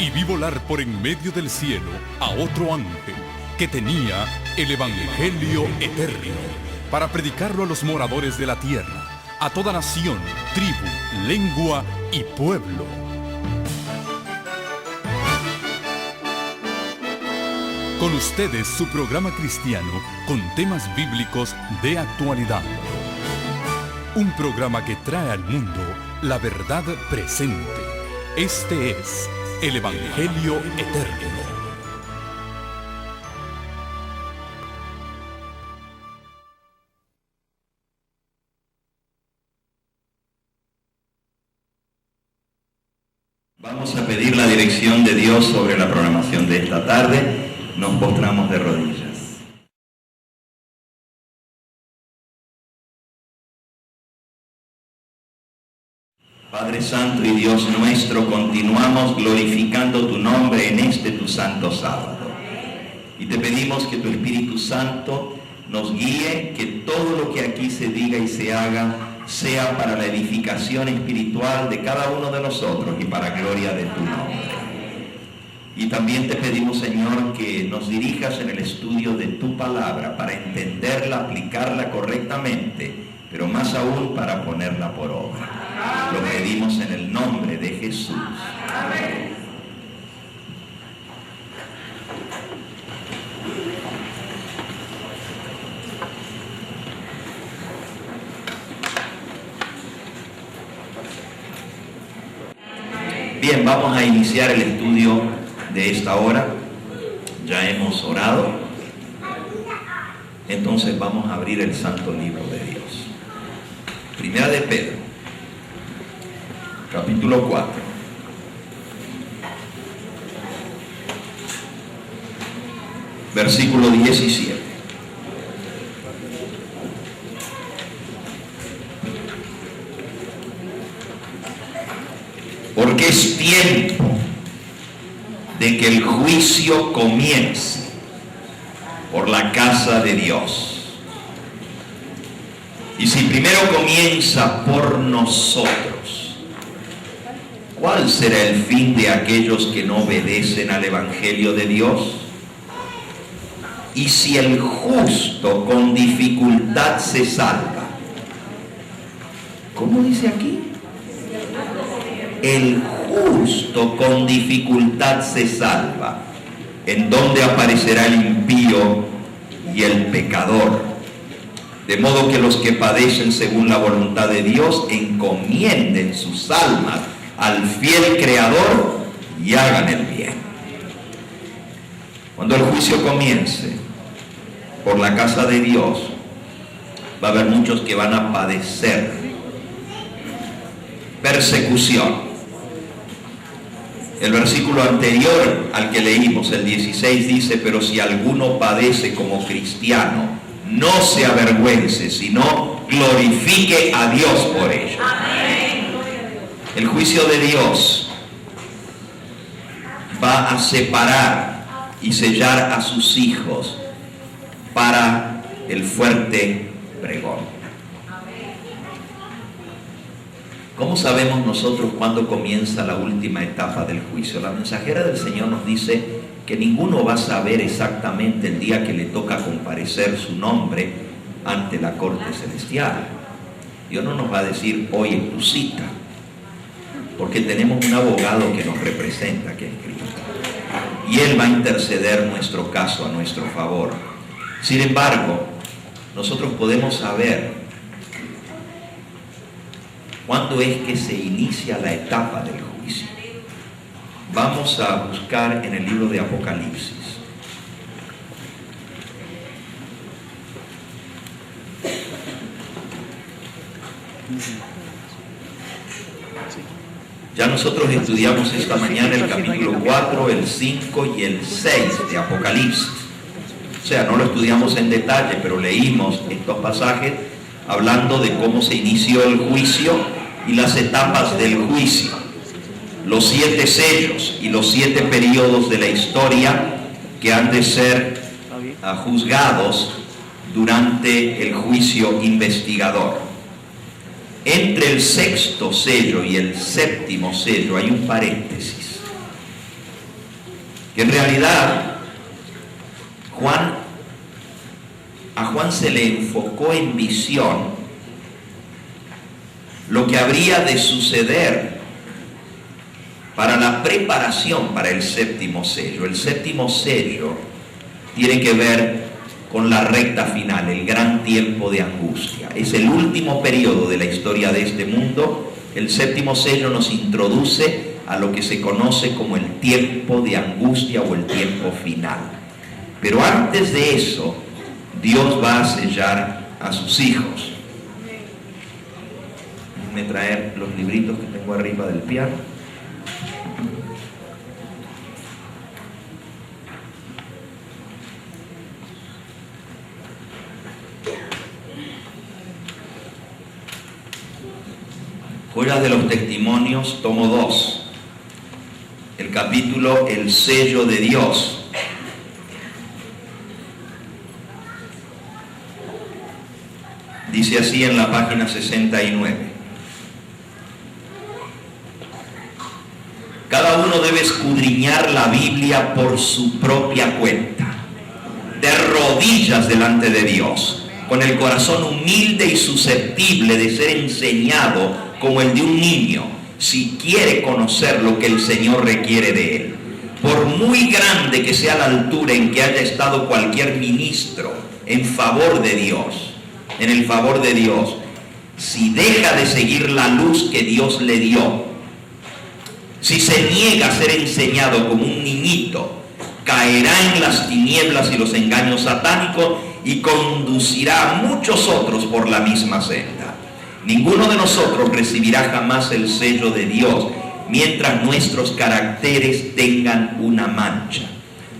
y vi volar por en medio del cielo a otro ángel que tenía el Evangelio eterno para predicarlo a los moradores de la tierra, a toda nación, tribu, lengua y pueblo. Con ustedes su programa cristiano con temas bíblicos de actualidad. Un programa que trae al mundo la verdad presente. Este es el Evangelio eterno. Vamos a pedir la dirección de Dios sobre la programación de esta tarde. Nos postramos de rodillas. Padre Santo y Dios nuestro, continuamos glorificando tu nombre en este tu santo sábado. Y te pedimos que tu Espíritu Santo nos guíe, que todo lo que aquí se diga y se haga sea para la edificación espiritual de cada uno de nosotros y para gloria de tu nombre. Y también te pedimos, Señor, que nos dirijas en el estudio de tu palabra para entenderla, aplicarla correctamente, pero más aún para ponerla por obra. Lo pedimos en el nombre de Jesús. Amén. Bien, vamos a iniciar el estudio de esta hora. Ya hemos orado. Entonces vamos a abrir el santo libro de Dios. Primera de Pedro, capítulo 4. Versículo 17. Porque es tiempo de que el juicio comience por la casa de Dios. Y si primero comienza por nosotros, ¿cuál será el fin de aquellos que no obedecen al Evangelio de Dios? Y si el justo con dificultad se salva, ¿cómo dice aquí? El justo con dificultad se salva. ¿En dónde aparecerá el impío y el pecador? De modo que los que padecen según la voluntad de Dios encomienden sus almas al fiel Creador y hagan el bien. Cuando el juicio comience por la casa de Dios, va a haber muchos que van a padecer persecución. El versículo anterior al que leímos, el 16, dice: pero si alguno padece como cristiano, no se avergüence, sino glorifique a Dios por ello. Amén. El juicio de Dios va a separar y sellar a sus hijos para el fuerte pregón. ¿Cómo sabemos nosotros cuándo comienza la última etapa del juicio? La mensajera del Señor nos dice que ninguno va a saber exactamente el día que le toca comparecer su nombre ante la corte celestial. Dios no nos va a decir: hoy es tu cita, porque tenemos un abogado que nos representa, que es Cristo, y Él va a interceder nuestro caso a nuestro favor. Sin embargo, nosotros podemos saber ¿cuándo es que se inicia la etapa del juicio? Vamos a buscar en el libro de Apocalipsis. Ya nosotros estudiamos esta mañana el capítulo 4, el 5 y el 6 de Apocalipsis. O sea, no lo estudiamos en detalle, pero leímos estos pasajes hablando de cómo se inició el juicio y las etapas del juicio, los 7 sellos y los 7 periodos de la historia que han de ser juzgados durante el juicio investigador. Entre el 6º sello y el 7º sello hay un paréntesis. que en realidad a Juan se le enfocó en visión lo que habría de suceder para la preparación para el séptimo sello. El séptimo sello tiene que ver con la recta final, el gran tiempo de angustia. Es el último periodo de la historia de este mundo. El séptimo sello nos introduce a lo que se conoce como el tiempo de angustia o el tiempo final. Pero antes de eso, Dios va a sellar a sus hijos. Déjenme traer los libritos que tengo arriba del piano. Joyas de los Testimonios, tomo 2. El capítulo El sello de Dios. Dice así en la página 69. Cada uno debe escudriñar la Biblia por su propia cuenta, de rodillas delante de Dios, con el corazón humilde y susceptible de ser enseñado como el de un niño, si quiere conocer lo que el Señor requiere de él. Por muy grande que sea la altura en que haya estado cualquier ministro en favor de Dios, en el favor de Dios, si deja de seguir la luz que Dios le dio, si se niega a ser enseñado como un niñito, caerá en las tinieblas y los engaños satánicos y conducirá a muchos otros por la misma senda. Ninguno de nosotros recibirá jamás el sello de Dios mientras nuestros caracteres tengan una mancha.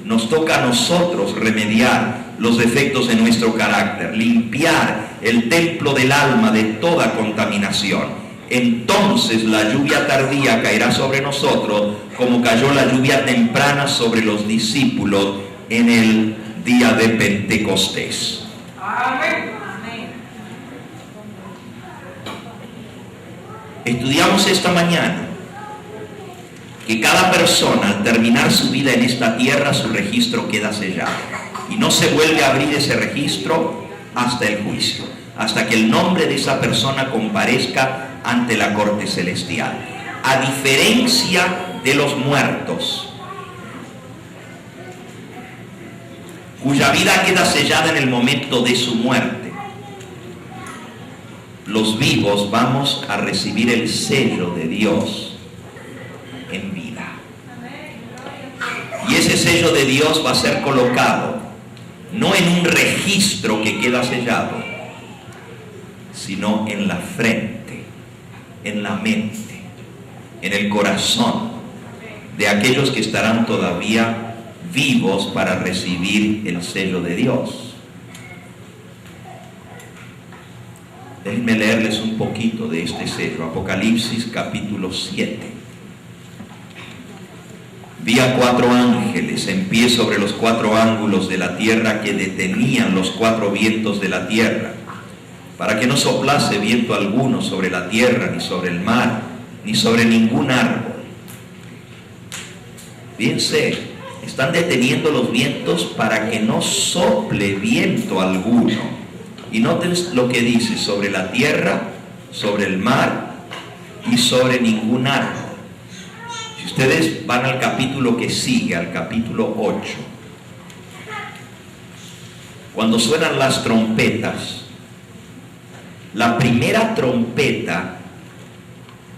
Nos toca a nosotros remediar los defectos de nuestro carácter, limpiar el templo del alma de toda contaminación. Entonces la lluvia tardía caerá sobre nosotros como cayó la lluvia temprana sobre los discípulos en el día de Pentecostés. Amén. Estudiamos esta mañana que cada persona al terminar su vida en esta tierra, su registro queda sellado y no se vuelve a abrir ese registro hasta el juicio, hasta que el nombre de esa persona comparezca ante la corte celestial. A diferencia de los muertos, cuya vida queda sellada en el momento de su muerte, los vivos vamos a recibir el sello de Dios en vida. Y ese sello de Dios va a ser colocado no en un registro que queda sellado, sino en la frente, en la mente, en el corazón de aquellos que estarán todavía vivos para recibir el sello de Dios. Déjenme leerles un poquito de este sello. Apocalipsis capítulo 7. Vi a 4 ángeles en pie sobre los 4 ángulos de la tierra que detenían los 4 vientos de la tierra, para que no soplase viento alguno sobre la tierra, ni sobre el mar, ni sobre ningún árbol. Fíjense, están deteniendo los vientos para que no sople viento alguno. Y noten lo que dice: sobre la tierra, sobre el mar y sobre ningún árbol. Si ustedes van al capítulo que sigue, al capítulo 8, cuando suenan las trompetas, la primera trompeta,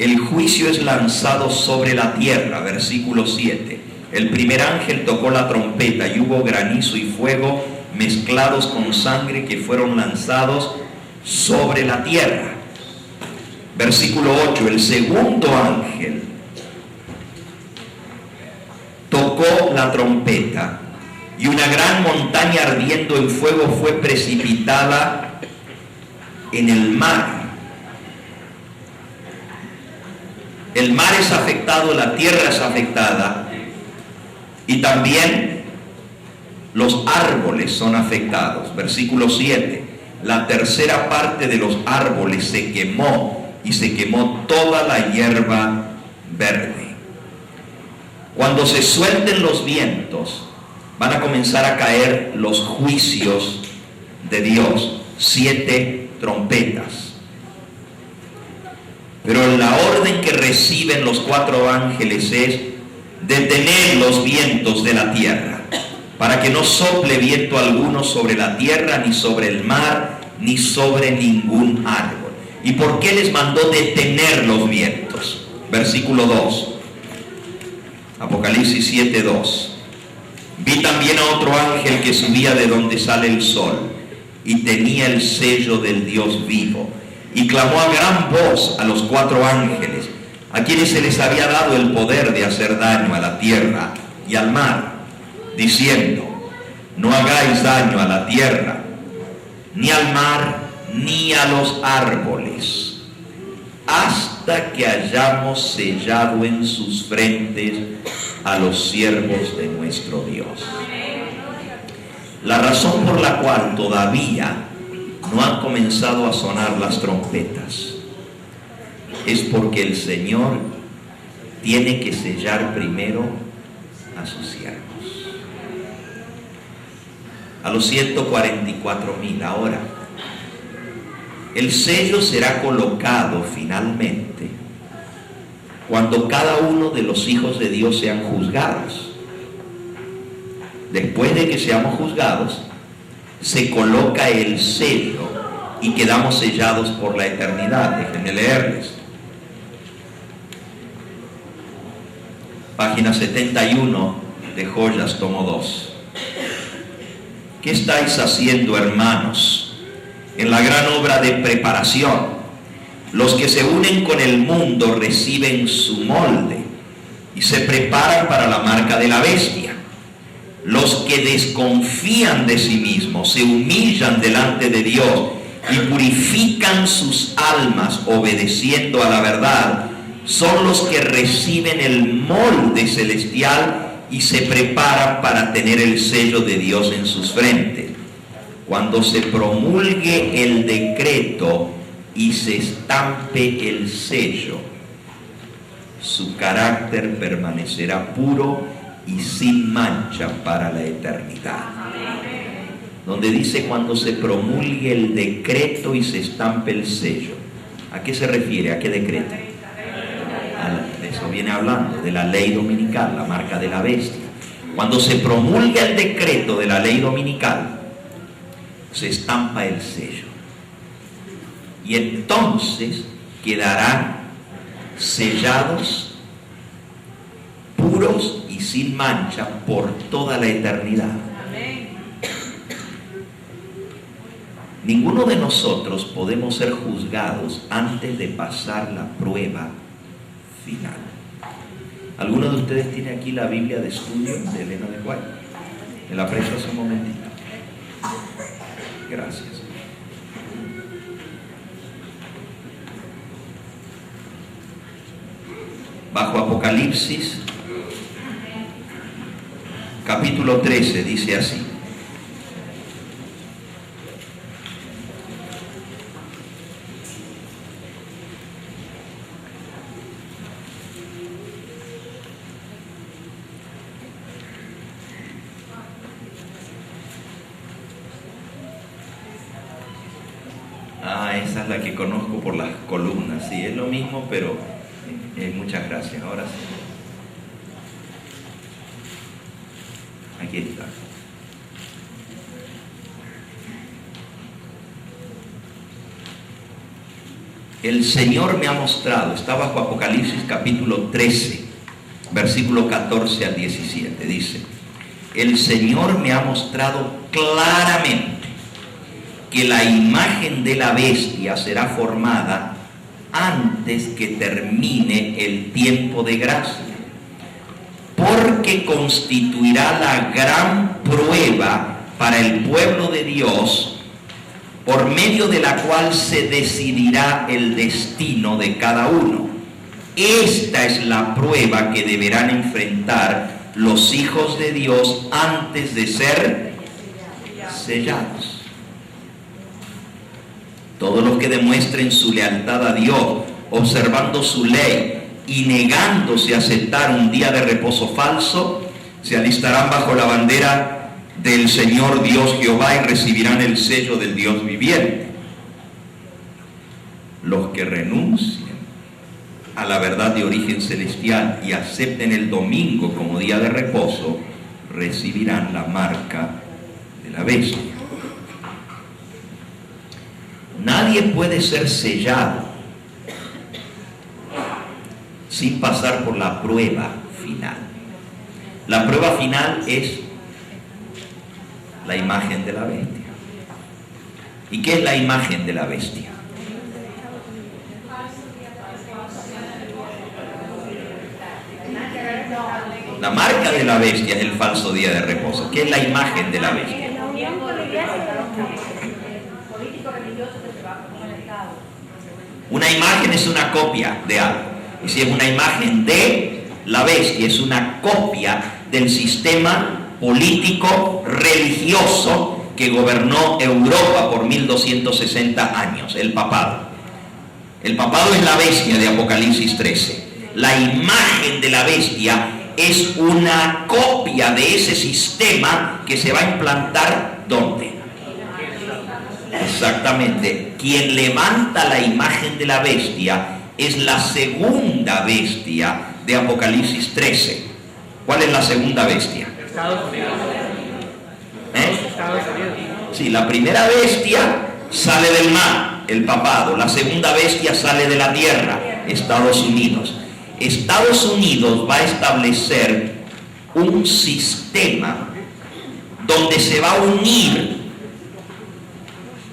el juicio es lanzado sobre la tierra, versículo 7. El primer ángel tocó la trompeta y hubo granizo y fuego mezclados con sangre que fueron lanzados sobre la tierra. Versículo 8, el segundo ángel tocó la trompeta y una gran montaña ardiendo en fuego fue precipitada en el mar. El mar es afectado, la tierra es afectada y también los árboles son afectados. Versículo 7. La tercera parte de los árboles se quemó y se quemó toda la hierba verde. Cuando se suelten los vientos, van a comenzar a caer los juicios de Dios, 7 trompetas. Pero la orden que reciben los 4 ángeles es detener los vientos de la tierra, para que no sople viento alguno sobre la tierra, ni sobre el mar, ni sobre ningún árbol. ¿Y por qué les mandó detener los vientos? Versículo 2. Apocalipsis 7:2. Vi también a otro ángel que subía de donde sale el sol, y tenía el sello del Dios vivo, y clamó a gran voz a los 4 ángeles, a quienes se les había dado el poder de hacer daño a la tierra y al mar, diciendo: no hagáis daño a la tierra, ni al mar, ni a los árboles, hasta que hayamos sellado en sus frentes a los siervos de nuestro Dios. La razón por la cual todavía no han comenzado a sonar las trompetas es porque el Señor tiene que sellar primero a sus siervos, a los 144,000. Ahora, el sello será colocado finalmente cuando cada uno de los hijos de Dios sean juzgados. Después de que seamos juzgados, se coloca el sello y quedamos sellados por la eternidad. Déjenme leerles. Página 71 de Joyas, tomo 2. ¿Qué estáis haciendo, hermanos, en la gran obra de preparación? Los que se unen con el mundo reciben su molde y se preparan para la marca de la bestia. Los que desconfían de sí mismos se humillan delante de Dios y purifican sus almas obedeciendo a la verdad. Son los que reciben el molde celestial y se preparan para tener el sello de Dios en sus frentes. Cuando se promulgue el decreto y se estampe el sello, su carácter permanecerá puro y sin mancha para la eternidad. Donde dice cuando se promulgue el decreto y se estampe el sello, ¿a qué se refiere? ¿A qué decreto? De eso viene hablando, de la ley dominical, la marca de la bestia. Cuando se promulga el decreto de la ley dominical, se estampa el sello. Y entonces quedarán sellados, puros y sin mancha por toda la eternidad. Ninguno de nosotros podemos ser juzgados antes de pasar la prueba final. ¿Alguno de ustedes tiene aquí la Biblia de estudio de Elena de White? Me la presto hace un momentito. Gracias. Bajo Apocalipsis, capítulo 13, dice así. Esa es la que conozco por las columnas. Sí, es lo mismo, pero muchas gracias. Ahora sí. Aquí está. El Señor me ha mostrado, está bajo Apocalipsis capítulo 13, versículo 14 al 17. Dice: el Señor me ha mostrado claramente que la imagen de la bestia será formada antes que termine el tiempo de gracia, porque constituirá la gran prueba para el pueblo de Dios, por medio de la cual se decidirá el destino de cada uno. Esta es la prueba que deberán enfrentar los hijos de Dios antes de ser sellados. Todos los que demuestren su lealtad a Dios, observando su ley y negándose a aceptar un día de reposo falso, se alistarán bajo la bandera del Señor Dios Jehová y recibirán el sello del Dios viviente. Los que renuncien a la verdad de origen celestial y acepten el domingo como día de reposo, recibirán la marca de la bestia. Nadie puede ser sellado sin pasar por la prueba final. La prueba final es la imagen de la bestia. ¿Y qué es la imagen de la bestia? La marca de la bestia es el falso día de reposo. ¿Qué es la imagen de la bestia? Una imagen es una copia de algo. Y si es una imagen de la bestia, es una copia del sistema político religioso que gobernó Europa por 1260 años, el papado. El papado es la bestia de Apocalipsis 13. La imagen de la bestia es una copia de ese sistema que se va a implantar ¿dónde? Exactamente. Quien levanta la imagen de la bestia es la segunda bestia de Apocalipsis 13. ¿Cuál es la segunda bestia? Estados Unidos. Estados Unidos. Sí, la primera bestia sale del mar, el papado. La segunda bestia sale de la tierra, Estados Unidos. Estados Unidos va a establecer un sistema donde se va a unir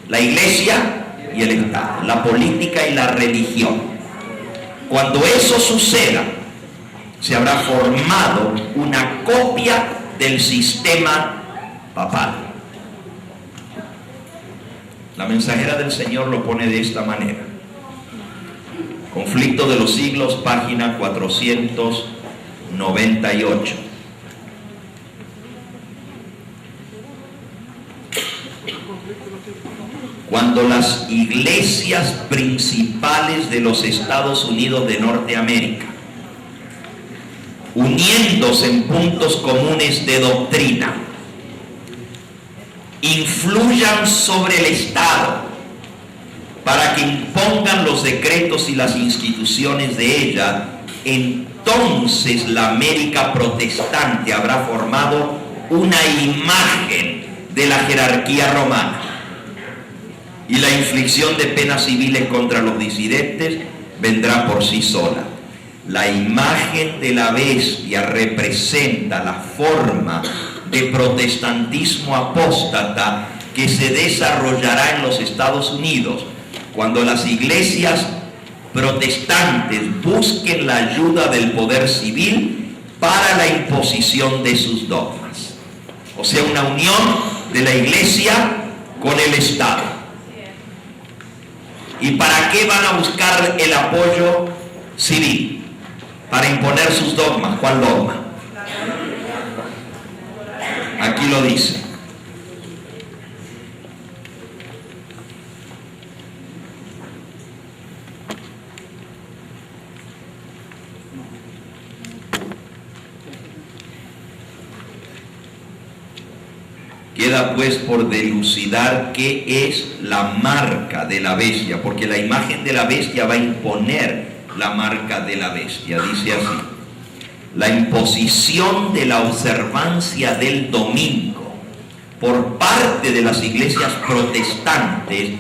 la iglesia y el Estado, la política y la religión. Cuando eso suceda, se habrá formado una copia del sistema papal. La mensajera del Señor lo pone de esta manera. Conflicto de los siglos, página 498. Cuando las iglesias principales de los Estados Unidos de Norteamérica, uniéndose en puntos comunes de doctrina, influyan sobre el Estado para que impongan los decretos y las instituciones de ella, entonces la América protestante habrá formado una imagen de la jerarquía romana. Y la inflicción de penas civiles contra los disidentes vendrá por sí sola. La imagen de la bestia representa la forma de protestantismo apóstata que se desarrollará en los Estados Unidos cuando las iglesias protestantes busquen la ayuda del poder civil para la imposición de sus dogmas. O sea, una unión de la iglesia con el Estado. ¿Y para qué van a buscar el apoyo civil? Para imponer sus dogmas. ¿Cuál dogma? Aquí lo dice. Queda pues por dilucidar qué es la marca de la bestia, porque la imagen de la bestia va a imponer la marca de la bestia. Dice así: la imposición de la observancia del domingo por parte de las iglesias protestantes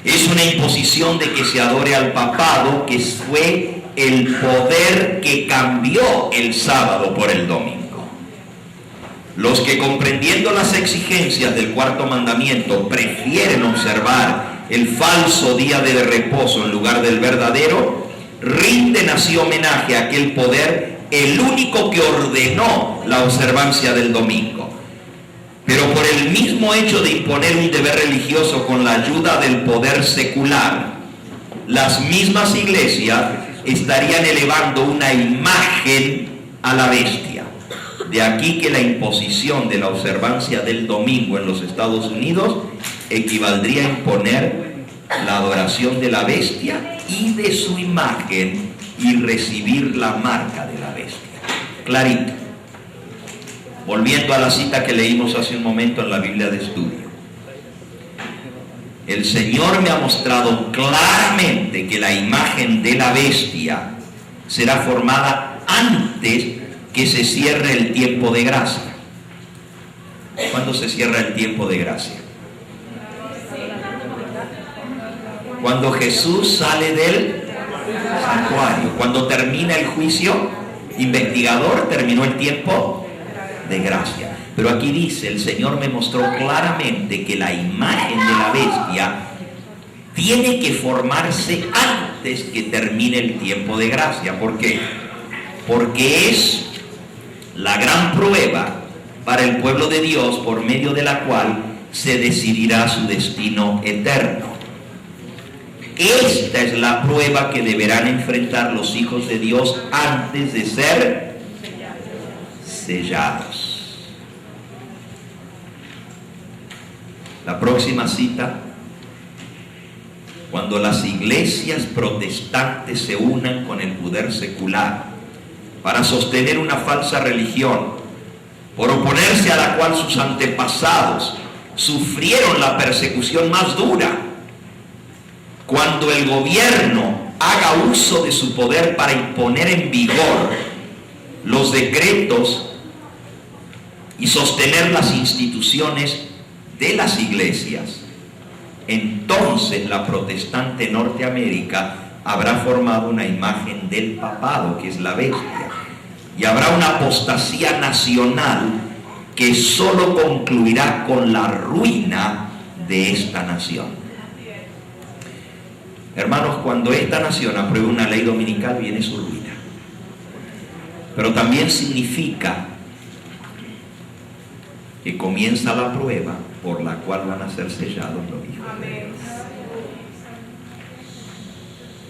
es una imposición de que se adore al papado, que fue el poder que cambió el sábado por el domingo. Los que, comprendiendo las exigencias del cuarto mandamiento, prefieren observar el falso día de reposo en lugar del verdadero, rinden así homenaje a aquel poder, el único que ordenó la observancia del domingo. Pero por el mismo hecho de imponer un deber religioso con la ayuda del poder secular, las mismas iglesias estarían elevando una imagen a la bestia. De aquí que la imposición de la observancia del domingo en los Estados Unidos equivaldría a imponer la adoración de la bestia y de su imagen y recibir la marca de la bestia. Clarito. Volviendo a la cita que leímos hace un momento en la Biblia de estudio. El Señor me ha mostrado claramente que la imagen de la bestia será formada antes que se cierre el tiempo de gracia. ¿Cuándo se cierra el tiempo de gracia? Cuando Jesús sale del santuario. Cuando termina el juicio investigador, terminó el tiempo de gracia. Pero aquí dice, el Señor me mostró claramente que la imagen de la bestia tiene que formarse antes que termine el tiempo de gracia. ¿Por qué? Porque es la gran prueba para el pueblo de Dios por medio de la cual se decidirá su destino eterno. Esta es la prueba que deberán enfrentar los hijos de Dios antes de ser sellados. La próxima cita, cuando las iglesias protestantes se unan con el poder secular para sostener una falsa religión, por oponerse a la cual sus antepasados sufrieron la persecución más dura, cuando el gobierno haga uso de su poder para imponer en vigor los decretos y sostener las instituciones de las iglesias, entonces la protestante Norteamérica habrá formado una imagen del papado, que es la bestia, y habrá una apostasía nacional que solo concluirá con la ruina de esta nación. Hermanos, cuando esta nación apruebe una ley dominical, viene su ruina. Pero también significa que comienza la prueba por la cual van a ser sellados los hijos de Dios.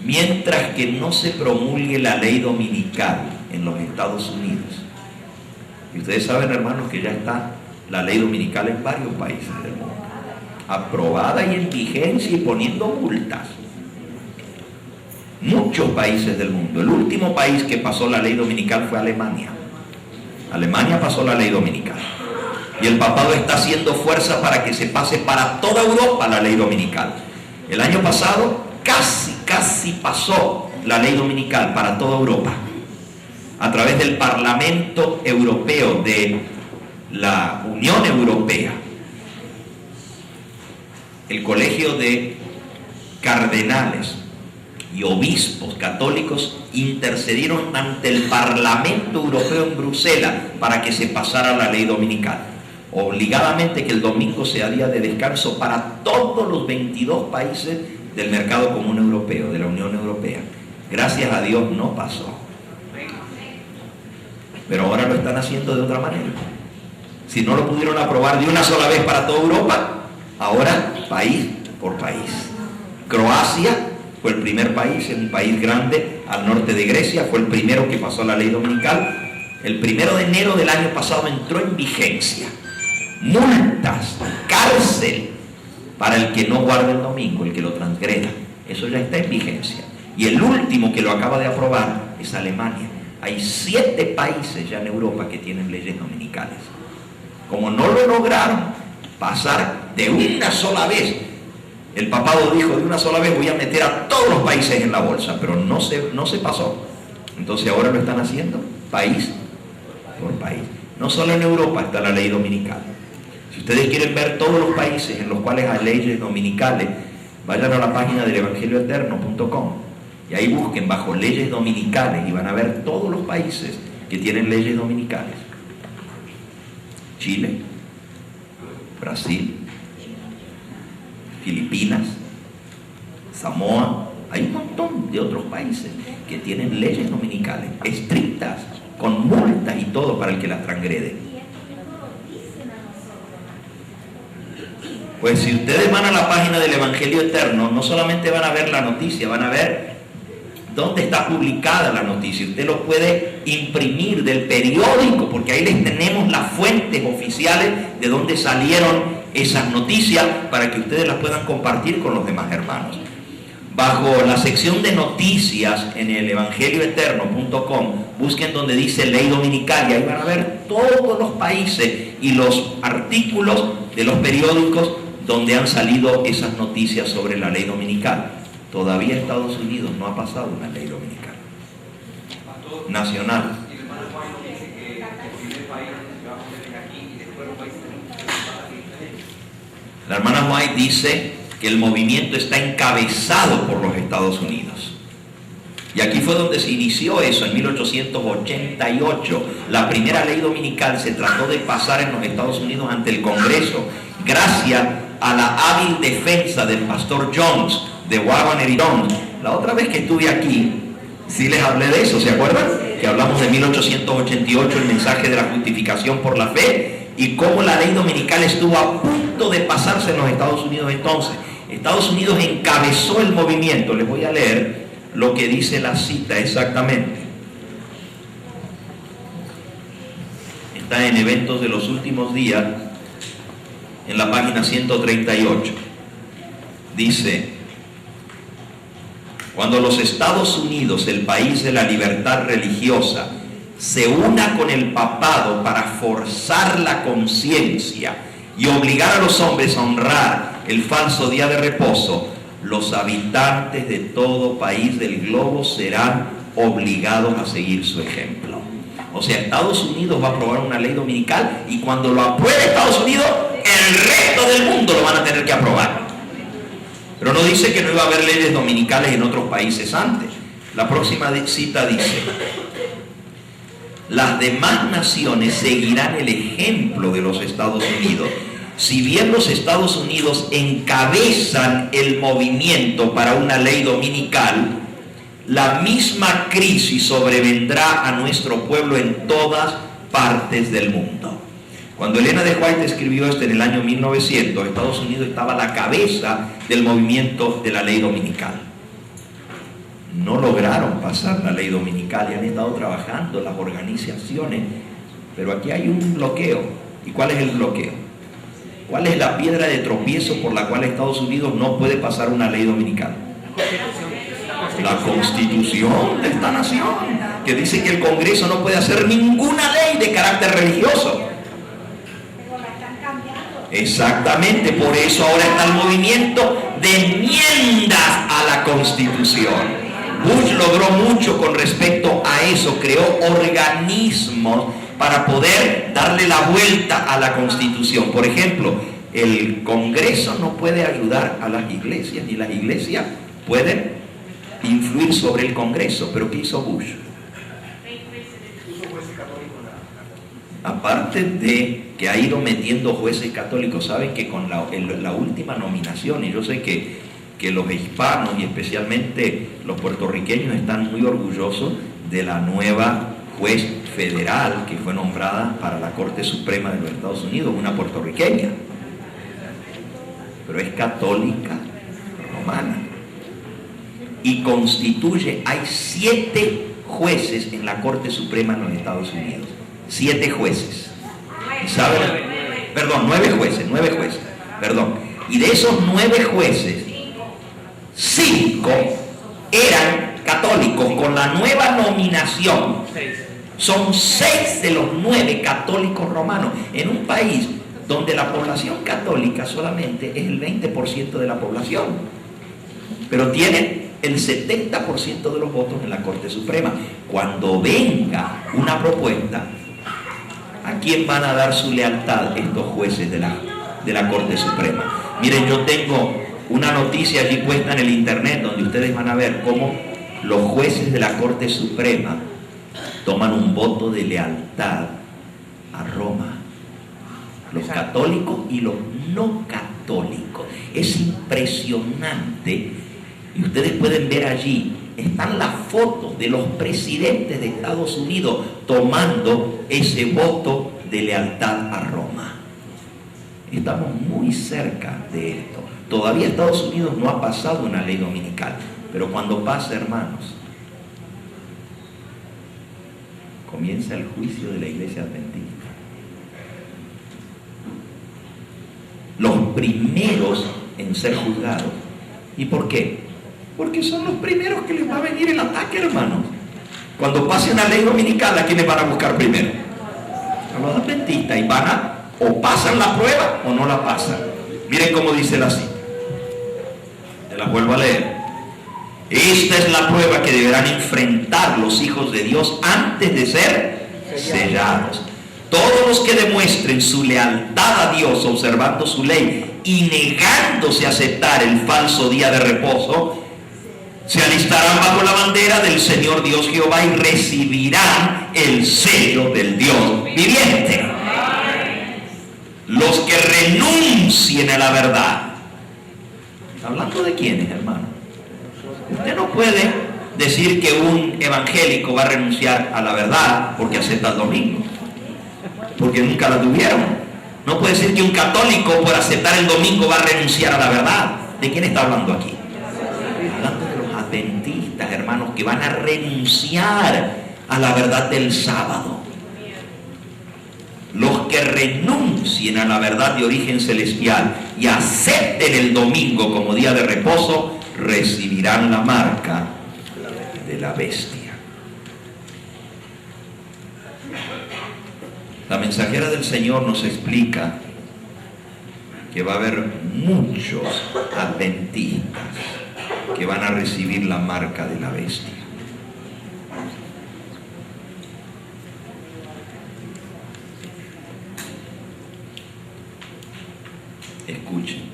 Mientras que no se promulgue la ley dominical en los Estados Unidos, y ustedes saben, hermanos, que ya está la ley dominical en varios países del mundo, aprobada y en vigencia y poniendo multas. Muchos países del mundo. El último país que pasó la ley dominical fue Alemania. Alemania pasó la ley dominical. Y el papado está haciendo fuerza para que se pase para toda Europa la ley dominical. El año pasado casi pasó la ley dominical para toda Europa. A través del Parlamento Europeo de la Unión Europea. El Colegio de Cardenales y obispos católicos intercedieron ante el Parlamento Europeo en Bruselas para que se pasara la ley dominical. Obligadamente que el domingo sea día de descanso para todos los 22 países del mercado común europeo, de la Unión Europea. Gracias a Dios no pasó. Pero ahora lo están haciendo de otra manera. Si no lo pudieron aprobar de una sola vez para toda Europa, ahora país por país. Croacia fue el primer país, un país grande al norte de Grecia, fue el primero que pasó la ley dominical. El 1 de enero del año pasado entró en vigencia. Multas, cárcel para el que no guarde el domingo, el que lo transgreda. Eso ya está en vigencia. Y el último que lo acaba de aprobar es Alemania. Hay 7 países ya en Europa que tienen leyes dominicales. Como no lo lograron pasar de una sola vez, el papado dijo, de una sola vez voy a meter a todos los países en la bolsa, pero no se pasó. Entonces ahora lo están haciendo país por país. No solo en Europa está la ley dominical. Si ustedes quieren ver todos los países en los cuales hay leyes dominicales, vayan a la página del evangelioeterno.com y ahí busquen bajo leyes dominicales y van a ver todos los países que tienen leyes dominicales. Chile, Brasil, Filipinas, Samoa, hay un montón de otros países que tienen leyes dominicales estrictas, con multas y todo para el que las transgrede. Pues si ustedes van a la página del Evangelio Eterno, no solamente van a ver la noticia, van a ver dónde está publicada la noticia. Usted lo puede imprimir del periódico, porque ahí les tenemos las fuentes oficiales de dónde salieron esas noticias para que ustedes las puedan compartir con los demás hermanos. bajo la sección de noticias en el evangelioeterno.com, busquen donde dice ley dominical y ahí van a ver todos los países y los artículos de los periódicos donde han salido esas noticias sobre la ley dominical. Todavía Estados Unidos no ha pasado una ley dominical nacional. La hermana White dice que el movimiento está encabezado por los Estados Unidos. Y aquí fue donde se inició eso, en 1888. La primera ley dominical se trató de pasar en los Estados Unidos ante el Congreso, gracias a la hábil defensa del pastor Jones, de Waggoner y Jones. La otra vez que estuve aquí, sí les hablé de eso, ¿se acuerdan? Que hablamos de 1888, el mensaje de la justificación por la fe, y cómo la ley dominical estuvo a punto de pasarse en los Estados Unidos entonces. Estados Unidos encabezó el movimiento. Les voy a leer lo que dice la cita exactamente. Está en Eventos de los Últimos Días, en la página 138. Dice: cuando los Estados Unidos, el país de la libertad religiosa, se una con el papado para forzar la conciencia y obligar a los hombres a honrar el falso día de reposo, los habitantes de todo país del globo serán obligados a seguir su ejemplo. O sea, Estados Unidos va a aprobar una ley dominical y cuando lo apruebe Estados Unidos, el resto del mundo lo van a tener que aprobar. Pero no dice que no iba a haber leyes dominicales en otros países antes. La próxima cita dice: las demás naciones seguirán el ejemplo de los Estados Unidos. Si bien los Estados Unidos encabezan el movimiento para una ley dominical, la misma crisis sobrevendrá a nuestro pueblo en todas partes del mundo. Cuando Elena de White escribió esto en el año 1900, Estados Unidos estaba a la cabeza del movimiento de la ley dominical. No lograron pasar la ley dominical y han estado trabajando las organizaciones, pero aquí hay un bloqueo. ¿Y cuál es el bloqueo? ¿Cuál es la piedra de tropiezo por la cual Estados Unidos no puede pasar una ley dominical? La Constitución de esta nación, que dice que el Congreso no puede hacer ninguna ley de carácter religioso. Exactamente, por eso ahora está el movimiento de enmiendas a la Constitución. Bush logró mucho con respecto a eso, creó organismos para poder darle la vuelta a la Constitución. Por ejemplo, el Congreso no puede ayudar a las iglesias, ni las iglesias pueden influir sobre el Congreso. Pero ¿qué hizo Bush? Aparte de que ha ido metiendo jueces católicos, saben que con la última nominación, y yo sé que los hispanos y especialmente los puertorriqueños están muy orgullosos de la nueva juez federal que fue nombrada para la Corte Suprema de los Estados Unidos, una puertorriqueña, pero es católica romana y constituye, hay 7 jueces en la Corte Suprema en los Estados Unidos, 7 jueces, y saben, perdón, 9 jueces, perdón, y de esos 9 jueces, 5 eran católicos. Con la nueva nominación son 6 de los 9 católicos romanos en un país donde la población católica solamente es el 20% de la población, pero tienen el 70% de los votos en la Corte Suprema. Cuando venga una propuesta, ¿a quién van a dar su lealtad estos jueces de la Corte Suprema? Miren, yo tengo una noticia allí puesta en el internet donde ustedes van a ver cómo los jueces de la Corte Suprema toman un voto de lealtad a Roma, los católicos y los no católicos. Es impresionante, y ustedes pueden ver allí, están las fotos de los presidentes de Estados Unidos tomando ese voto de lealtad a Roma. Estamos muy cerca de esto. Todavía Estados Unidos no ha pasado una ley dominical, pero cuando pase, hermanos, comienza el juicio de la Iglesia Adventista. Los primeros en ser juzgados. ¿Y por qué? Porque son los primeros que les va a venir el ataque, hermanos. Cuando pase una ley dominical, ¿a quiénes van a buscar primero? A los adventistas. Y van a, o pasan la prueba o no la pasan. Miren cómo dice la cita. Te la vuelvo a leer. Esta es la prueba que deberán enfrentar los hijos de Dios antes de ser sellados. Todos los que demuestren su lealtad a Dios observando su ley y negándose a aceptar el falso día de reposo, se alistarán bajo la bandera del Señor Dios Jehová y recibirán el sello del Dios viviente. Los que renuncien a la verdad. ¿Hablando de quiénes, hermano? Usted no puede decir que un evangélico va a renunciar a la verdad porque acepta el domingo, porque nunca la tuvieron. No puede decir que un católico por aceptar el domingo va a renunciar a la verdad. ¿De quién está hablando aquí? Hablando de los adventistas, hermanos, que van a renunciar a la verdad del sábado. Los que renuncien a la verdad de origen celestial y acepten el domingo como día de reposo, recibirán la marca de la bestia. La mensajera del Señor nos explica que va a haber muchos adventistas que van a recibir la marca de la bestia. Escuchen.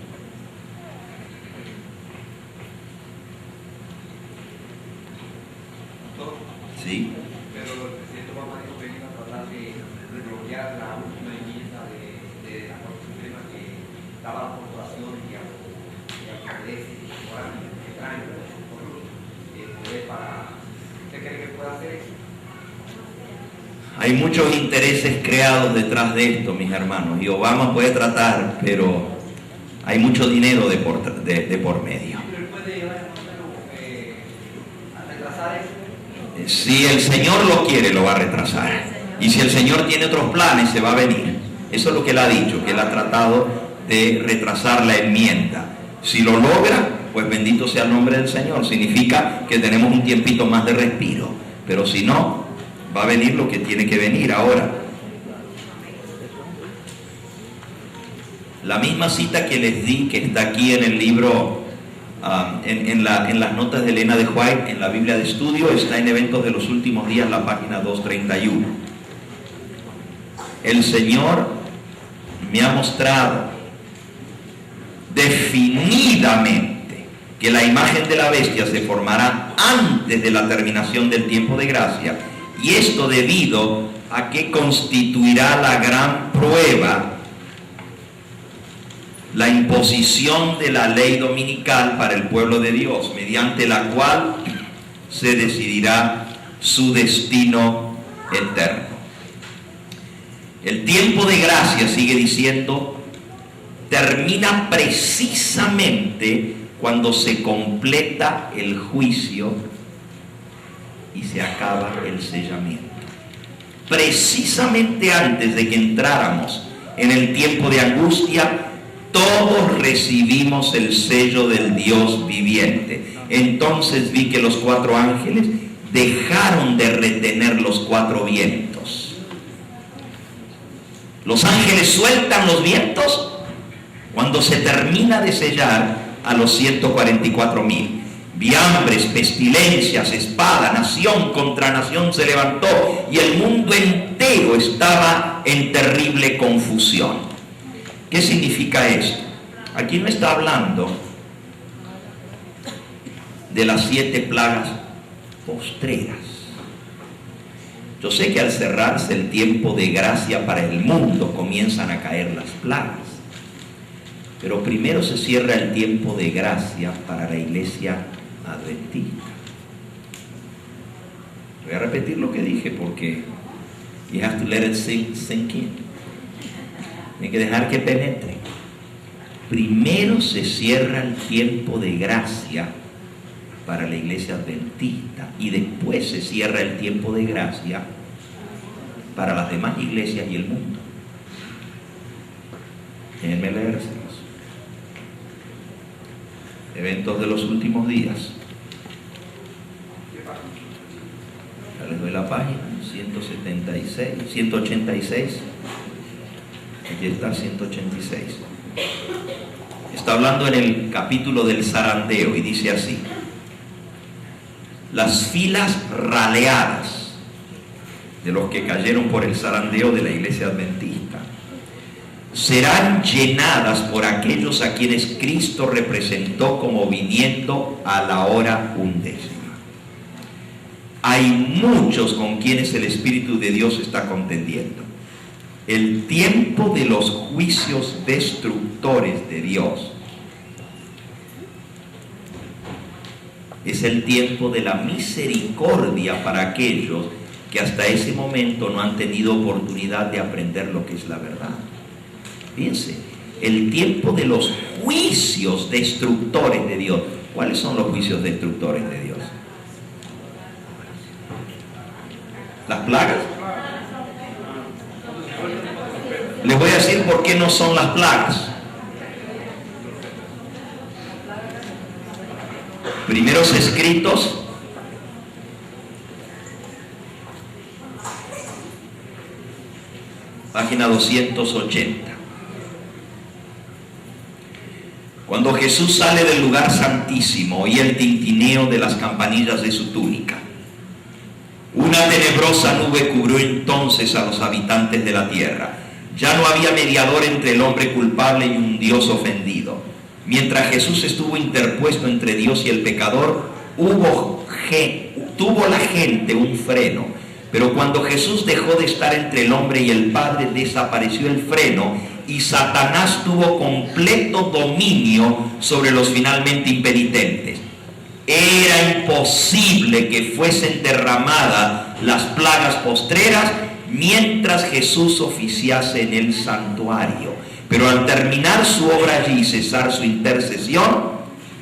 Sí. Pero el presidente Obama dijo que iba a tratar de desbloquear la última enmienda de la Corte Suprema que daba a la corporación y al Congreso y que traen el poder para... ¿Usted cree que puede hacer eso? Hay muchos intereses creados detrás de esto, mis hermanos, y Obama puede tratar, pero hay mucho dinero de por medio. ¿Pero puede llevar a retrasar eso? Si el Señor lo quiere, lo va a retrasar. Y si el Señor tiene otros planes, se va a venir. Eso es lo que Él ha dicho, que Él ha tratado de retrasar la enmienda. Si lo logra, pues bendito sea el nombre del Señor. Significa que tenemos un tiempito más de respiro. Pero si no, va a venir lo que tiene que venir ahora. La misma cita que les di, que está aquí en el libro... en las notas de Elena de White, en la Biblia de estudio, está en Eventos de los Últimos Días, la página 231. El Señor me ha mostrado definidamente que la imagen de la bestia se formará antes de la terminación del tiempo de gracia, y esto debido a que constituirá la gran prueba, la imposición de la ley dominical para el pueblo de Dios, mediante la cual se decidirá su destino eterno. El tiempo de gracia, sigue diciendo, termina precisamente cuando se completa el juicio y se acaba el sellamiento. Precisamente antes de que entráramos en el tiempo de angustia, todos recibimos el sello del Dios viviente. Entonces vi que los 4 ángeles dejaron de retener los 4 vientos. Los ángeles sueltan los vientos cuando se termina de sellar a los 144,000. Vi hambres, pestilencias, espada, nación contra nación se levantó, y el mundo entero estaba en terrible confusión. ¿Qué significa esto? Aquí no está hablando de las 7 plagas postreras. Yo sé que al cerrarse el tiempo de gracia para el mundo comienzan a caer las plagas, pero primero se cierra el tiempo de gracia para la iglesia adventista. Voy a repetir lo que dije porque you have to let it sink in. Hay que dejar que penetre. Primero se cierra el tiempo de gracia para la iglesia adventista y después se cierra el tiempo de gracia para las demás iglesias y el mundo. Déjenme leérselos. Eventos de los Últimos Días, Ya les doy la página, 186. Aquí está 186. Está hablando en el capítulo del zarandeo y dice así: las filas raleadas de los que cayeron por el zarandeo de la iglesia adventista serán llenadas por aquellos a quienes Cristo representó como viniendo a la hora 11. Hay muchos con quienes el Espíritu de Dios está contendiendo. El tiempo de los juicios destructores de Dios es el tiempo de la misericordia para aquellos que hasta ese momento no han tenido oportunidad de aprender lo que es la verdad. Fíjense, el tiempo de los juicios destructores de Dios. ¿Cuáles son los juicios destructores de Dios? ¿Las plagas? Les voy a decir por qué no son las plagas. Primeros escritos, página 280. Cuando Jesús sale del lugar santísimo, oye el tintineo de las campanillas de su túnica. Una tenebrosa nube cubrió entonces a los habitantes de la tierra. Ya no había mediador entre el hombre culpable y un Dios ofendido. Mientras Jesús estuvo interpuesto entre Dios y el pecador, tuvo la gente un freno. Pero cuando Jesús dejó de estar entre el hombre y el Padre, desapareció el freno y Satanás tuvo completo dominio sobre los finalmente impenitentes. Era imposible que fuesen derramadas las plagas postreras mientras Jesús oficiase en el santuario. Pero al terminar su obra allí y cesar su intercesión,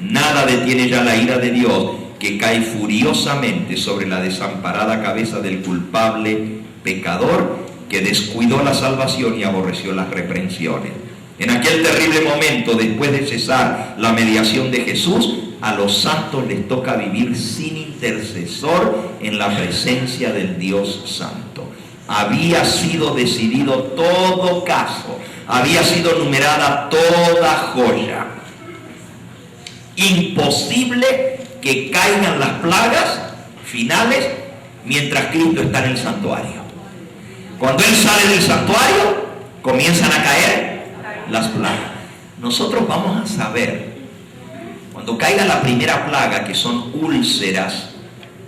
nada detiene ya la ira de Dios, que cae furiosamente sobre la desamparada cabeza del culpable pecador que descuidó la salvación y aborreció las reprensiones. En aquel terrible momento, después de cesar la mediación de Jesús, a los santos les toca vivir sin intercesor en la presencia del Dios Santo. Había sido decidido todo caso, había sido numerada toda joya. Imposible que caigan las plagas finales mientras Cristo está en el santuario. Cuando Él sale del santuario, comienzan a caer las plagas. Nosotros vamos a saber, cuando caiga la primera plaga, que son úlceras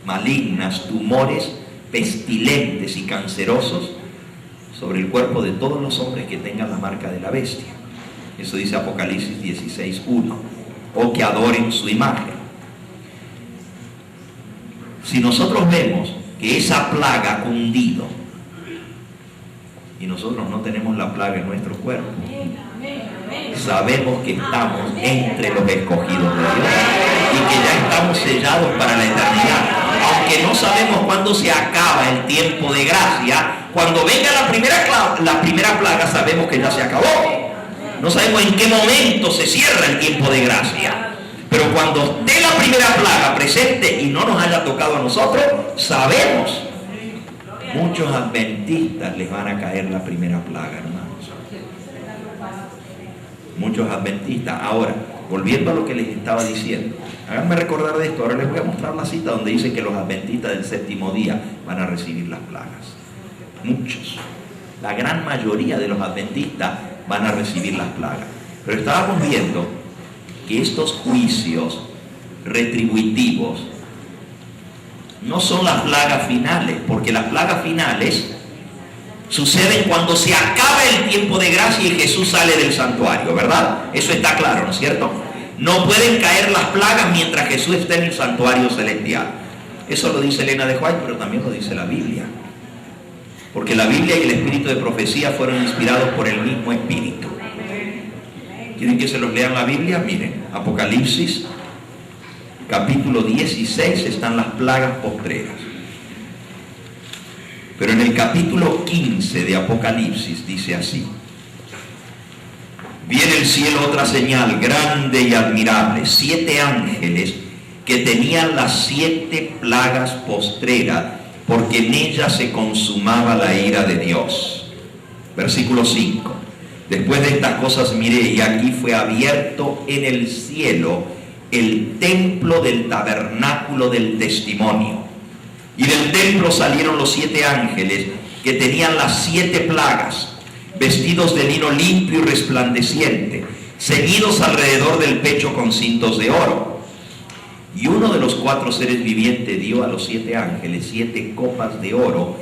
malignas, tumores pestilentes y cancerosos, sobre el cuerpo de todos los hombres que tengan la marca de la bestia. Eso dice Apocalipsis 16:1. O que adoren su imagen. Si nosotros vemos que esa plaga ha cundido y nosotros no tenemos la plaga en nuestro cuerpo, sabemos que estamos entre los escogidos de Dios y que ya estamos sellados para la eternidad. Aunque no sabemos cuándo se acaba el tiempo de gracia, cuando venga la primera plaga sabemos que ya se acabó. No sabemos en qué momento se cierra el tiempo de gracia, pero cuando esté la primera plaga presente y no nos haya tocado a nosotros, sabemos. Muchos adventistas les van a caer la primera plaga, hermanos. Muchos adventistas. Ahora, volviendo a lo que les estaba diciendo, háganme recordar de esto. Ahora les voy a mostrar la cita donde dice que los adventistas del séptimo día van a recibir las plagas. Muchos. La gran mayoría de los adventistas van a recibir las plagas. Pero estábamos viendo que estos juicios retributivos no son las plagas finales, porque las plagas finales suceden cuando se acaba el tiempo de gracia y Jesús sale del santuario, ¿verdad? Eso está claro, ¿no es cierto? No pueden caer las plagas mientras Jesús esté en el santuario celestial. Eso lo dice Elena de White, pero también lo dice la Biblia. Porque la Biblia y el espíritu de profecía fueron inspirados por el mismo espíritu. ¿Quieren que se los lean la Biblia? Miren, Apocalipsis, capítulo 16, están las plagas postreras. Pero en el capítulo 15 de Apocalipsis dice así: vi en el cielo otra señal grande y admirable, 7 ángeles que tenían las 7 plagas postreras, porque en ellas se consumaba la ira de Dios. Versículo 5. Después de estas cosas miré, y aquí fue abierto en el cielo el templo del tabernáculo del testimonio. Y del templo salieron los 7 ángeles que tenían las 7 plagas, vestidos de lino limpio y resplandeciente, ceñidos alrededor del pecho con cintos de oro. Y uno de los 4 seres vivientes dio a los 7 ángeles 7 copas de oro,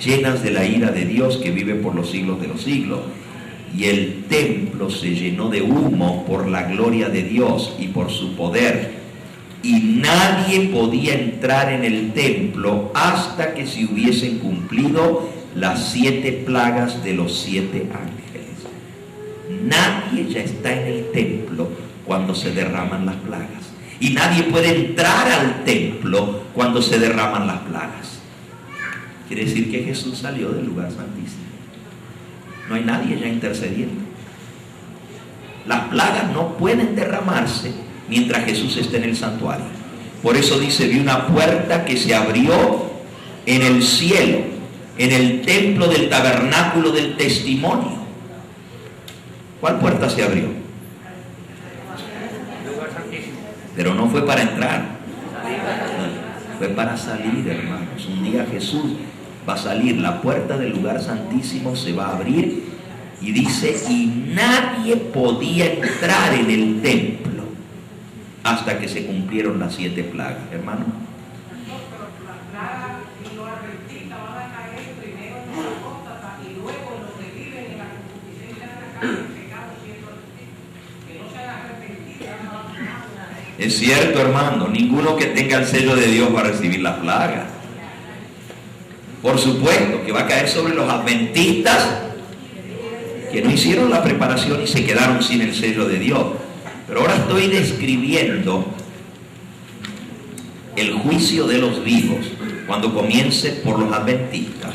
llenas de la ira de Dios que vive por los siglos de los siglos. Y el templo se llenó de humo por la gloria de Dios y por su poder. Y nadie podía entrar en el templo hasta que se hubiesen cumplido las 7 plagas de los 7 ángeles. Nadie ya está en el templo cuando se derraman las plagas. Y nadie puede entrar al templo cuando se derraman las plagas. Quiere decir que Jesús salió del lugar santísimo. No hay nadie ya intercediendo. Las plagas no pueden derramarse mientras Jesús esté en el santuario. Por eso dice, vi una puerta que se abrió en el cielo, en el templo del tabernáculo del testimonio. ¿Cuál puerta se abrió? Pero no fue para entrar, fue para salir, hermanos. Un día Jesús va a salir, la puerta del lugar santísimo se va a abrir, y dice, y nadie podía entrar en el templo hasta que se cumplieron las 7 plagas, hermano. Es cierto, hermano, ninguno que tenga el sello de Dios va a recibir la plaga. Por supuesto que va a caer sobre los adventistas que no hicieron la preparación y se quedaron sin el sello de Dios. Pero ahora estoy describiendo el juicio de los vivos cuando comience por los adventistas.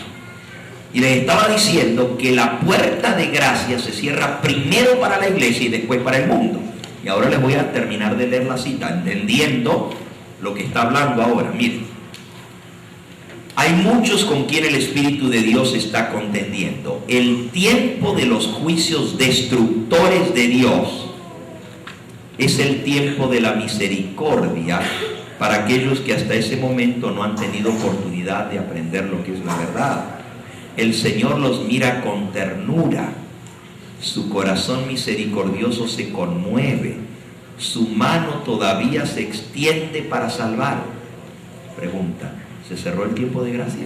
Y les estaba diciendo que la puerta de gracia se cierra primero para la iglesia y después para el mundo. Y ahora les voy a terminar de leer la cita, entendiendo lo que está hablando ahora. Miren, hay muchos con quien el Espíritu de Dios está contendiendo. El tiempo de los juicios destructores de Dios es el tiempo de la misericordia para aquellos que hasta ese momento no han tenido oportunidad de aprender lo que es la verdad. El Señor los mira con ternura. Su corazón misericordioso se conmueve. Su mano todavía se extiende para salvar. Pregunta, ¿se cerró el tiempo de gracia?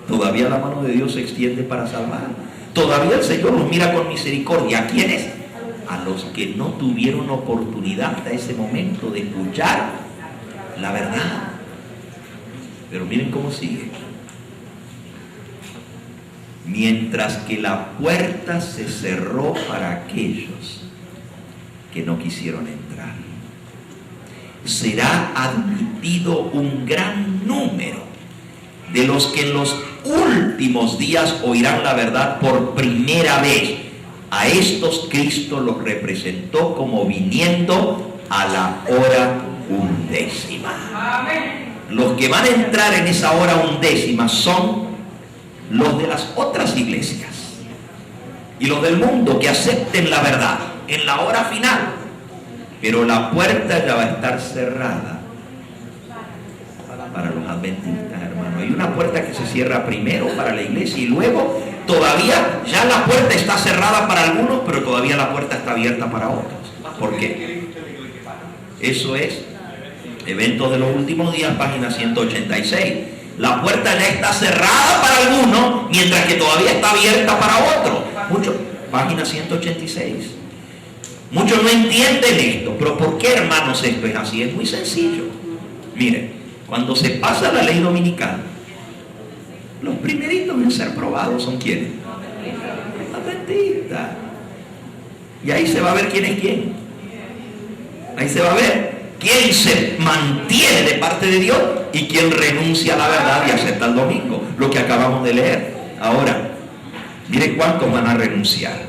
Todavía la mano de Dios se extiende para salvar. Todavía el Señor los mira con misericordia. ¿A quiénes? A los que no tuvieron oportunidad hasta ese momento de escuchar la verdad. Pero miren cómo sigue. Mientras que la puerta se cerró para aquellos que no quisieron entrar, será admitido un gran número de los que en los últimos días oirán la verdad por primera vez. A estos Cristo los representó como viniendo a la hora 11ª. Los que van a entrar en esa hora 11ª son los de las otras iglesias y los del mundo que acepten la verdad en la hora final. Pero la puerta ya va a estar cerrada para los adventistas, hermano. Hay una puerta que se cierra primero para la iglesia y luego todavía ya la puerta está cerrada para algunos, pero todavía la puerta está abierta para otros. ¿Por qué? Eso es Eventos de los Últimos Días, página 186. La puerta ya está cerrada para algunos, mientras que todavía está abierta para otros. Muchos, página 186. Muchos no entienden esto. Pero ¿por qué, hermanos, esto es así? Es muy sencillo. Miren, cuando se pasa la ley dominical, los primeritos en ser probados son ¿quiénes? Los adventistas. Y ahí se va a ver quién es quién. Ahí se va a ver quién se mantiene de parte de Dios y quién renuncia a la verdad y acepta el domingo, lo que acabamos de leer. Ahora, mire cuántos van a renunciar.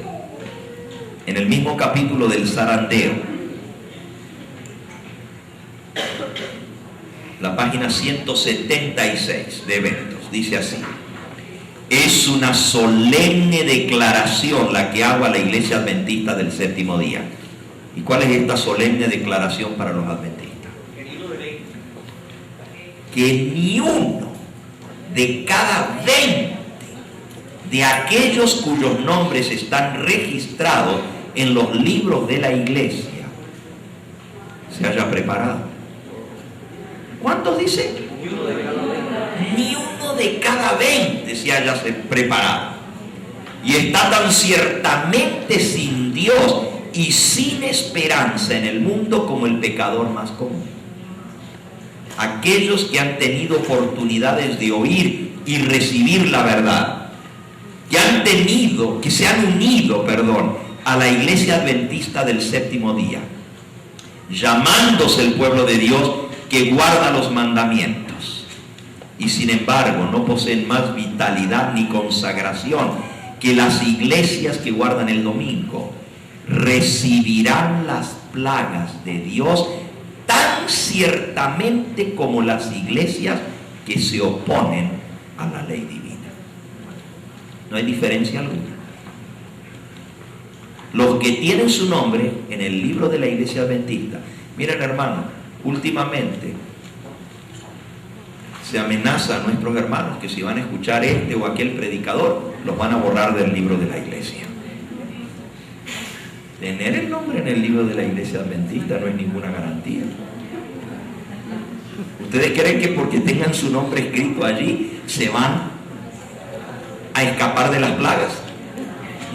En el mismo capítulo del zarandeo, la página 176 de Eventos. Dice así: es una solemne declaración la que hago a la Iglesia Adventista del Séptimo Día. ¿Y cuál es esta solemne declaración para los adventistas? Que ni uno de cada 20 de aquellos cuyos nombres están registrados en los libros de la Iglesia se haya preparado. ¿Cuántos dice? Ni uno de cada 20 se haya preparado. Y está tan ciertamente sin Dios y sin esperanza en el mundo como el pecador más común. Aquellos que han tenido oportunidades de oír y recibir la verdad, que se han unido, a la Iglesia Adventista del Séptimo Día, llamándose el pueblo de Dios que guarda los mandamientos, y sin embargo no poseen más vitalidad ni consagración que las iglesias que guardan el domingo, recibirán las plagas de Dios tan ciertamente como las iglesias que se oponen a la ley divina. No hay diferencia alguna. Los que tienen su nombre en el libro de la Iglesia Adventista, miren, hermanos, últimamente se amenaza a nuestros hermanos que si van a escuchar este o aquel predicador, los van a borrar del libro de la iglesia. Tener el nombre en el libro de la Iglesia Adventista no es ninguna garantía. ¿Ustedes creen que porque tengan su nombre escrito allí se van a escapar de las plagas?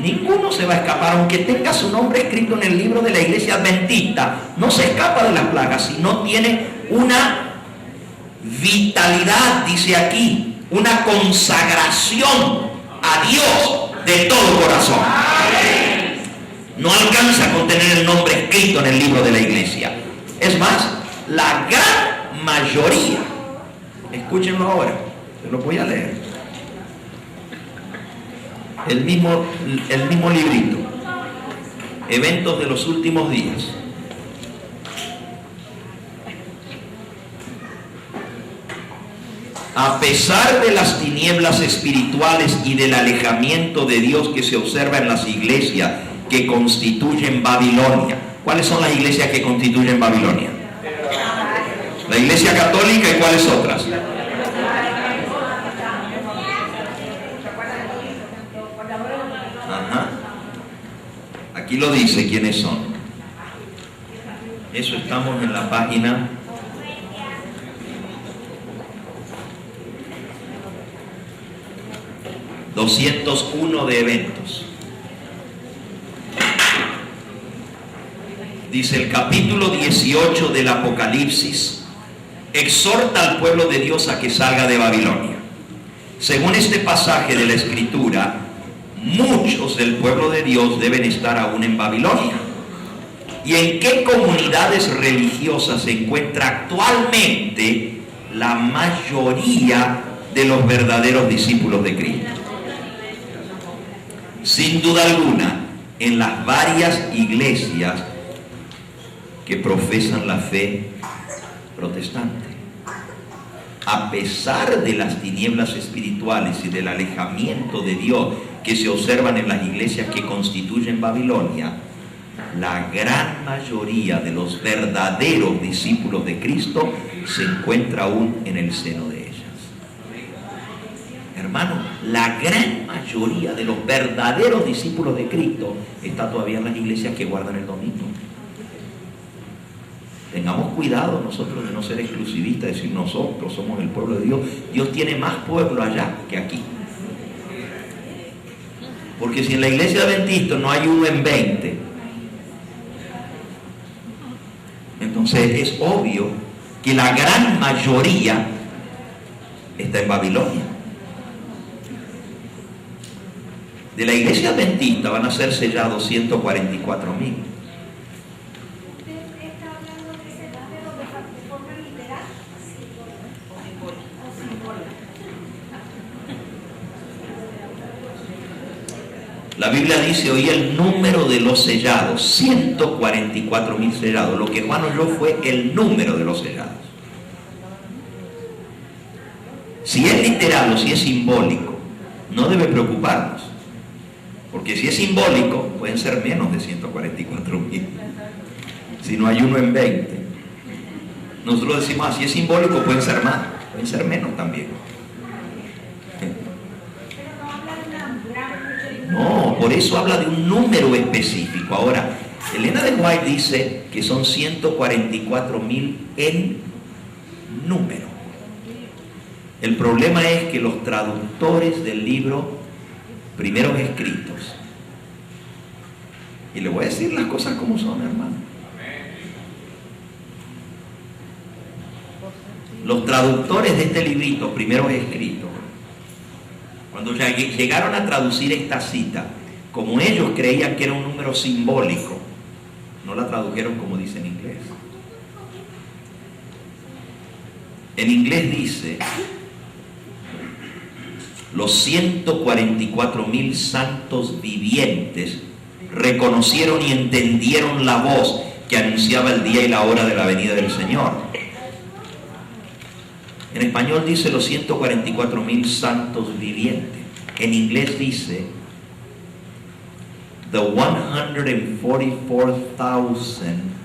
Ninguno se va a escapar, aunque tenga su nombre escrito en el libro de la Iglesia Adventista. No se escapa de las plagas si no tiene una vitalidad, dice aquí, una consagración a Dios de todo corazón. No alcanza con tener el nombre escrito en el libro de la iglesia. Es más, la gran mayoría, escúchenlo ahora, se lo voy a leer, el mismo librito, Eventos de los Últimos Días. A pesar de las tinieblas espirituales y del alejamiento de Dios que se observa en las iglesias que constituyen Babilonia. ¿Cuáles son las iglesias que constituyen Babilonia? La Iglesia Católica, ¿y cuáles otras? Ajá. Aquí lo dice quiénes son. Eso estamos en la página 201 de Eventos. Dice el capítulo 18 del Apocalipsis: exhorta al pueblo de Dios a que salga de Babilonia. Según este pasaje de la Escritura, muchos del pueblo de Dios deben estar aún en Babilonia. ¿Y en qué comunidades religiosas se encuentra actualmente la mayoría de los verdaderos discípulos de Cristo? Sin duda alguna, en las varias iglesias que profesan la fe protestante. A pesar de las tinieblas espirituales y del alejamiento de Dios que se observan en las iglesias que constituyen Babilonia, la gran mayoría de los verdaderos discípulos de Cristo se encuentra aún en el seno de ellas. Hermano, la gran mayoría de los verdaderos discípulos de Cristo está todavía en las iglesias que guardan el domingo. Tengamos cuidado nosotros de no ser exclusivistas, decir nosotros somos el pueblo de Dios. Dios tiene más pueblo allá que aquí. Porque si en la iglesia adventista no hay uno en 20, entonces es obvio que la gran mayoría está en Babilonia. De la iglesia adventista van a ser sellados 144,000. La Biblia dice, oí el número de los sellados, 144,000 sellados. Lo que Juan oyó fue el número de los sellados. Si es literal o si es simbólico, no debe preocuparnos. Porque si es simbólico, pueden ser menos de 144.000. Si no hay uno en 20. Nosotros decimos, si es simbólico, pueden ser más, pueden ser menos también. No, por eso habla de un número específico. Ahora, Elena de White dice que son 144.000 en número. El problema es que los traductores del libro primeros escritos, y le voy a decir las cosas como son, hermano. Los traductores de este librito, primeros escritos, cuando llegaron a traducir esta cita, como ellos creían que era un número simbólico, no la tradujeron como dice en inglés. En inglés dice: los 144.000 santos vivientes reconocieron y entendieron la voz que anunciaba el día y la hora de la venida del Señor. En español dice los 144.000 santos vivientes. En inglés dice the 144,000